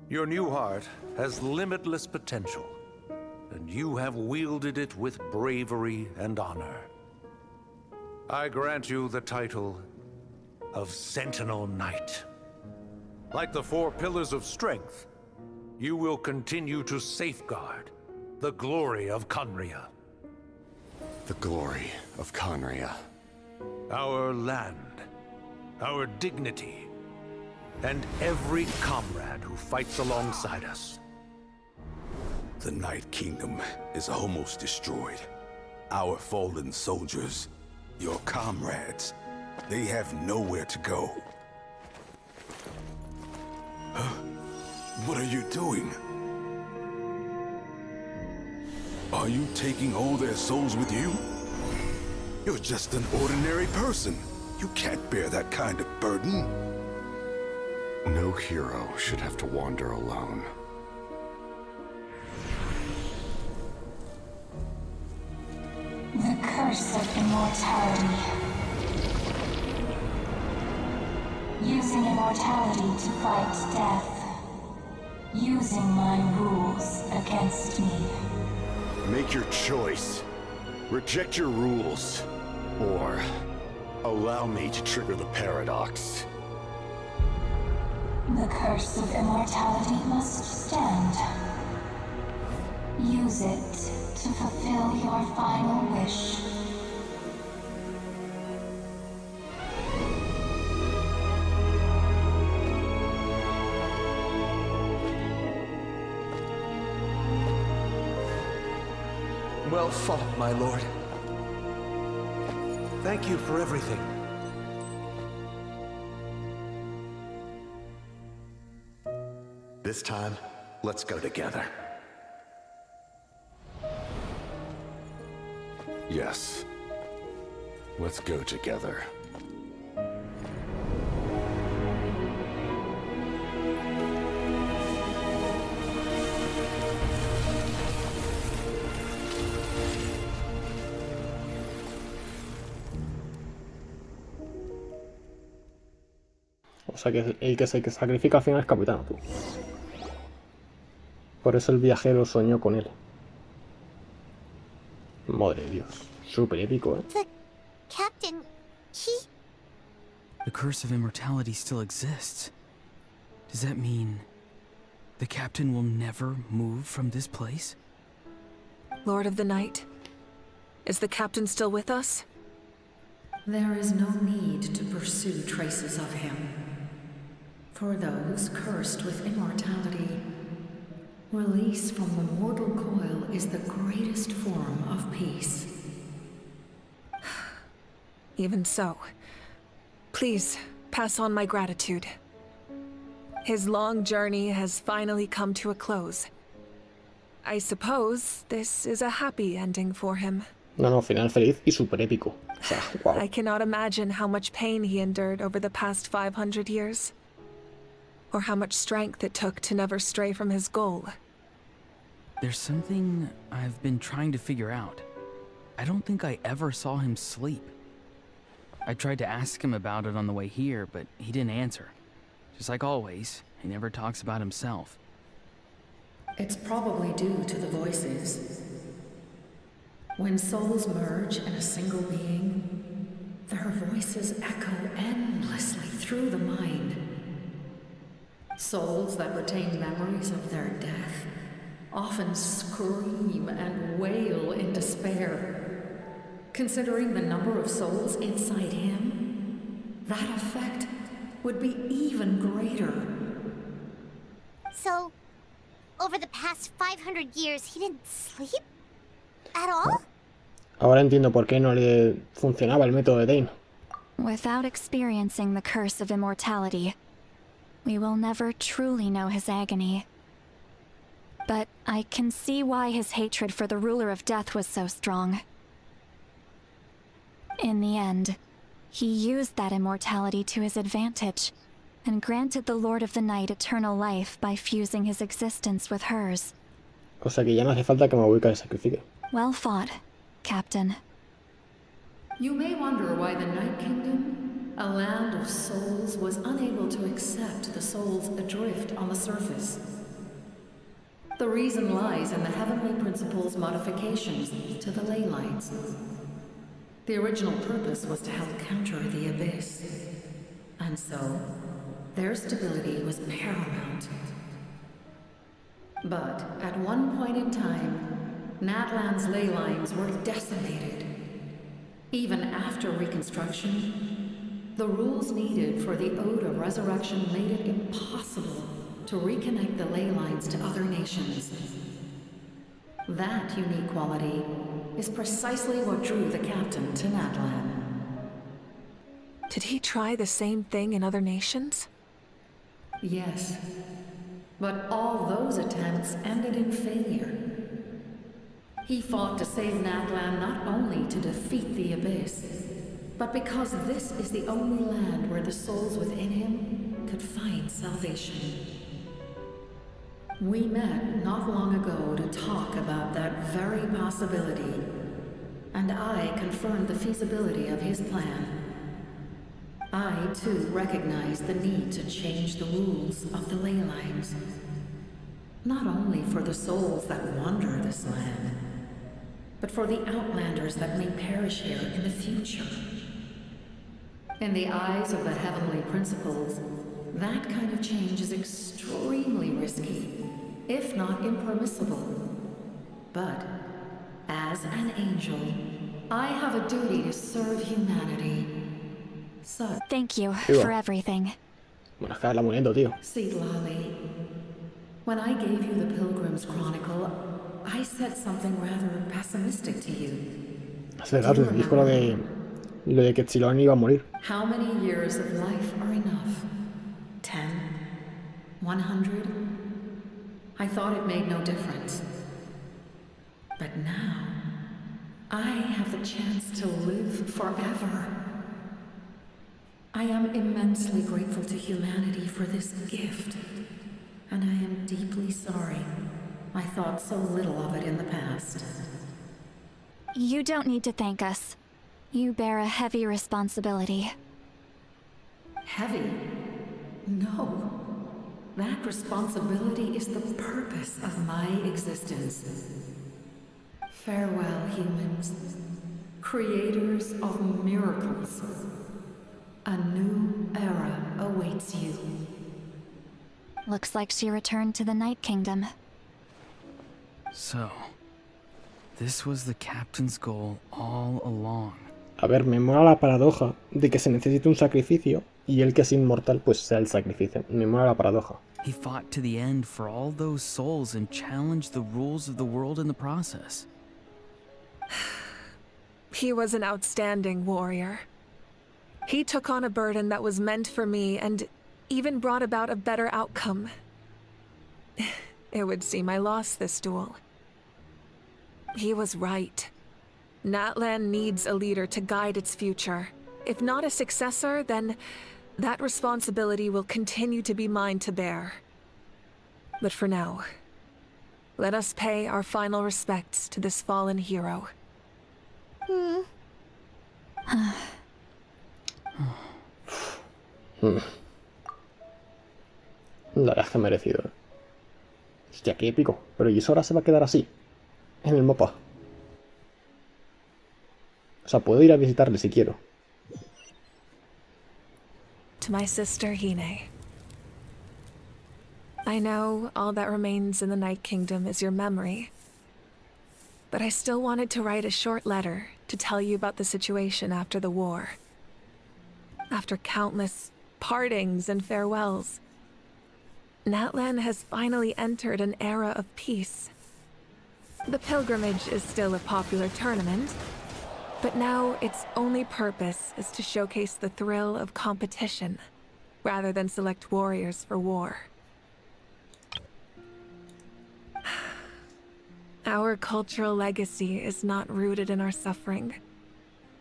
Your new heart has limitless potential, and you have wielded it with bravery and honor. I grant you the title of Sentinel Knight. Like the 4 pillars of strength, you will continue to safeguard the glory of Khaenri'ah. The glory of Khaenri'ah. Our land, our dignity, and every comrade who fights alongside us. The Night Kingdom is almost destroyed. Our fallen soldiers, your comrades, they have nowhere to go. Huh? What are you doing? Are you taking all their souls with you? You're just an ordinary person. You can't bear that kind of burden. No hero should have to wander alone. The curse of immortality. Using immortality to fight death. Using my rules against me. Make your choice. Reject your rules. Or allow me to trigger the paradox. The curse of immortality must stand. Use it to fulfill your final wish. Well fought, my lord. Thank you for everything. This time, let's go together. Yes. Let's go together. O sea que el que se sacrifica al final es Capitano, tú. Por eso el viajero soñó con él. Madre de Dios. Súper épico, ¿eh? The captain, The curse of immortality still exists. Does that mean the captain will never move from this place? Lord of the Night, is the captain still with us? There is no need to pursue traces of him. For those cursed with immortality, release from the mortal coil is the greatest form of peace. Even so, please pass on my gratitude. His long journey has finally come to a close. I suppose this is a happy ending for him. No, final feliz y súper épico. O sea, wow. I cannot imagine how much pain he endured over the past 500 years. Or how much strength it took to never stray from his goal. There's something I've been trying to figure out. I don't think I ever saw him sleep. I tried to ask him about it on the way here, but he didn't answer. Just like always, he never talks about himself. It's probably due to the voices. When souls merge in a single being, their voices echo endlessly through the mind. Souls that retain memories of their death often scream and wail in despair. Considering the number of souls inside him, that effect would be even greater. So, over the past 500 years, he didn't sleep? At all? Ahora entiendo por qué no le funcionaba el método de Dane. Without experiencing the curse of immortality, we will never truly know his agony. But I can see why his hatred for the ruler of death was so strong. In the end, he used that immortality to his advantage, and granted the Lord of the Night eternal life by fusing his existence with hers. O sea que ya no hace falta que Mabuika se sacrifique. Well fought, Captain. You may wonder why the Night Kingdom, a land of souls, was unable to accept the souls adrift on the surface. The reason lies in the heavenly principle's modifications to the ley lines. The original purpose was to help counter the abyss. And so, their stability was paramount. But at one point in time, Natlan's ley lines were decimated. Even after reconstruction, the rules needed for the Ode of Resurrection made it impossible to reconnect the ley lines to other nations. That unique quality is precisely what drew the captain to Natlan. Did he try the same thing in other nations? Yes, but all those attempts ended in failure. He fought to save Natlan not only to defeat the Abyss, but because this is the only land where the souls within him could find salvation. We met not long ago to talk about that very possibility, and I confirmed the feasibility of his plan. I, too, recognize the need to change the rules of the ley lines. Not only for the souls that wander this land, but for the outlanders that may perish here in the future. In the eyes of the heavenly principles, that kind of change is extremely risky, if not impermissible. But, as an angel, I have a duty to serve humanity. So, thank you for everything. Bueno, la muriendo, tío. See, Lolly, when I gave you the Pilgrim's Chronicle, I said something rather pessimistic to you. Es verdad, dijo lo de que Epsilon iba a morir. How many years of life are enough? 10? 100? I thought it made no difference. But now, I have the chance to live forever. I am immensely grateful to humanity for this gift, and I am deeply sorry I thought so little of it in the past. You don't need to thank us. You bear a heavy responsibility. Heavy? No. That responsibility is the purpose of my existence. Farewell, humans. Creators of miracles. A new era awaits you. Looks like she returned to the Night Kingdom. So, this was the captain's goal all along. A ver, me mola la paradoja de que se necesite un sacrificio y el que es inmortal pues sea el sacrificio. Me mola la paradoja. He fought to the end for all those souls and challenged the rules of the world in the process. He was an outstanding warrior. He took on a burden that was meant for me and even brought about a better outcome. It would seem I lost this duel. He was right. Natlan needs a leader to guide its future. If not a successor, then that responsibility will continue to be mine to bear. But for now, let us pay our final respects to this fallen hero. La verdad es que merecido. Hostia, qué épico. Pero ¿y eso ahora se va a quedar así? En el mapa. O sea, puedo ir a visitarle si quiero. To my sister Hine. I know all that remains in the Night Kingdom is your memory. But I still wanted to write a short letter to tell you about the situation after the war. After countless partings and farewells, Natlan has finally entered an era of peace. The pilgrimage is still a popular tournament, but now its only purpose is to showcase the thrill of competition, rather than select warriors for war. Our cultural legacy is not rooted in our suffering.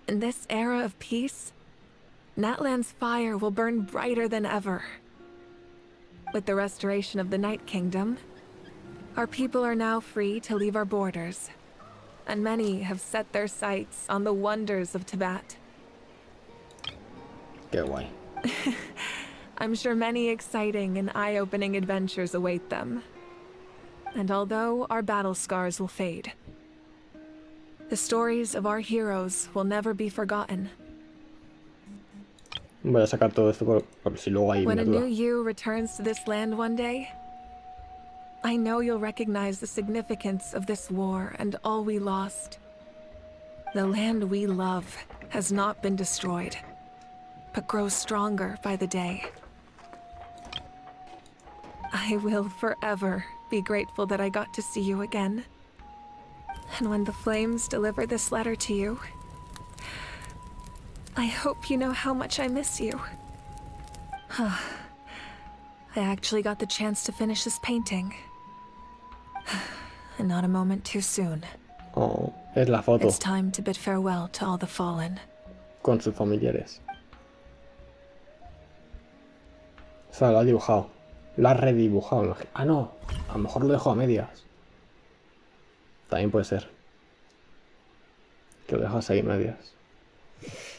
In this era of peace, Natlan's fire will burn brighter than ever. With the restoration of the Night Kingdom, our people are now free to leave our borders, and many have set their sights on the wonders of Tibet. Qué guay. I'm sure many exciting and eye-opening adventures await them. and although our battle scars will fade, the stories of our heroes will never be forgotten. Voy a sacar todo esto por si luego hay When una a duda. new you returns to this land one day, I know you'll recognize the significance of this war and all we lost. The land we love has not been destroyed, but grows stronger by the day. I will forever be grateful that I got to see you again. And when the flames deliver this letter to you, I hope you know how much I miss you. I actually got the chance to finish this painting. And not a moment too soon. Oh, es la foto It's time to bid farewell to all the fallen. con sus familiares. O sea, lo ha dibujado. Lo ha redibujado. Imagino. Ah, no. A lo mejor lo dejo a medias. También puede ser. Que lo dejas ahí a medias.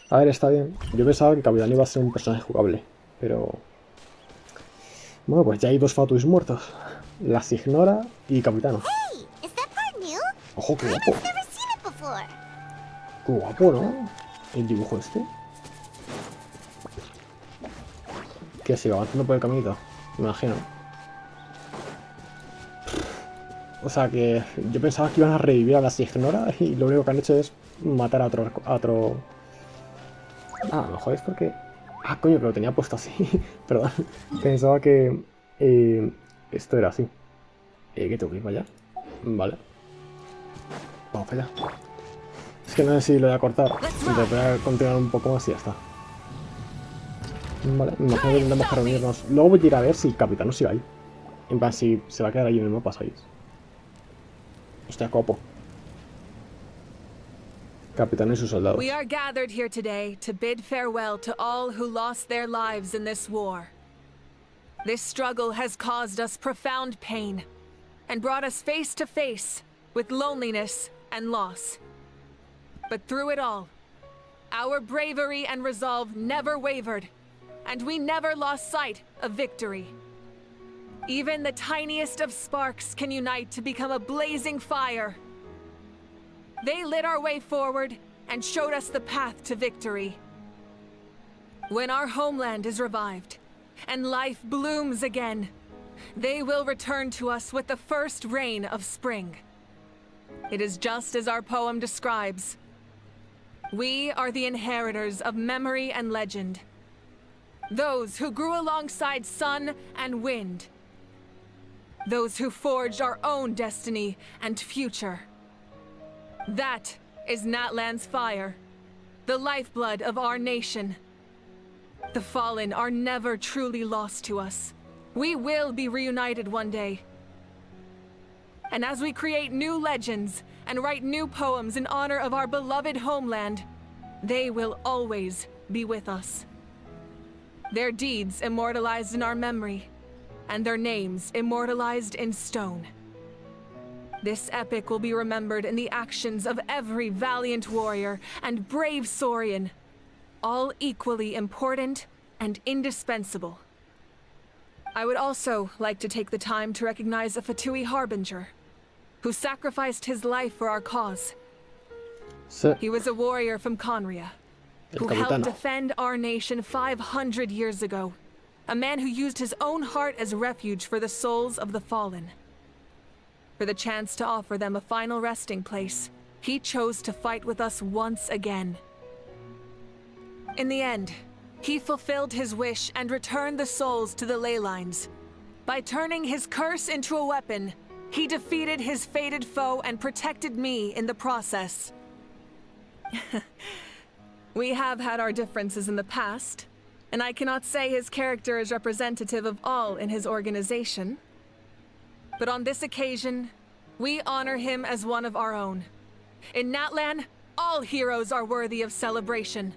A ver, está bien. Yo pensaba que Capitano iba a ser un personaje jugable. Pero... bueno, pues ya hay 2 Fatuis muertos. Las ignora y Capitano. Hey, is that part new? Ojo, qué I've guapo. never seen it before. Qué guapo, ¿no? El dibujo este. Que sigue avanzando por el caminito. Me imagino. O sea que yo pensaba que iban a revivir a las ignora y lo único que han hecho es matar a otro... Ah, a lo mejor es porque... Ah, coño, que lo tenía puesto así. Perdón. Pensaba que... esto era así. ¿Que tengo que ir para allá? Vale. Vamos para allá. Es que no sé si lo voy a cortar. Entonces voy a continuar un poco más y ya está. Vale, me imagino que tendremos que reunirnos. Luego voy a ir a ver si el Capitano sigue ahí. En plan, si se va a quedar ahí en el mapa, ¿sabéis? Hostia, copo. Capitano y sus soldados. We are gathered here today to bid farewell to all who lost their lives in this war. This struggle has caused us profound pain and brought us face to face with loneliness and loss. But through it all, our bravery and resolve never wavered, and we never lost sight of victory. Even the tiniest of sparks can unite to become a blazing fire. They lit our way forward and showed us the path to victory. When our homeland is revived and life blooms again, they will return to us with the first rain of spring. It is just as our poem describes. We are the inheritors of memory and legend. Those who grew alongside sun and wind. Those who forged our own destiny and future. That is Natlan's fire, the lifeblood of our nation. The fallen are never truly lost to us. We will be reunited one day. And as we create new legends and write new poems in honor of our beloved homeland, they will always be with us. Their deeds immortalized in our memory, and their names immortalized in stone. This epic will be remembered in the actions of every valiant warrior and brave Saurian, all equally important and indispensable. I would also like to take the time to recognize a Fatui harbinger, who sacrificed his life for our cause. Sí. He was a warrior from Conria, who helped defend our nation 500 years ago. A man who used his own heart as refuge for the souls of the fallen. For the chance to offer them a final resting place, he chose to fight with us once again. In the end, he fulfilled his wish and returned the souls to the ley lines. By turning his curse into a weapon, he defeated his fated foe and protected me in the process. We have had our differences in the past, and I cannot say his character is representative of all in his organization. But on this occasion, we honor him as one of our own. In Natlan, all heroes are worthy of celebration.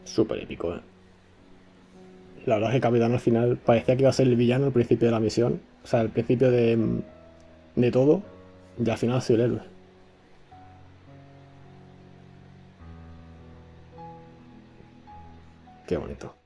Súper épico, eh. La verdad es que Capitán al final parecía que iba a ser el villano al principio de la misión. O sea, al principio de todo. Y al final ha sido el héroe. Qué bonito.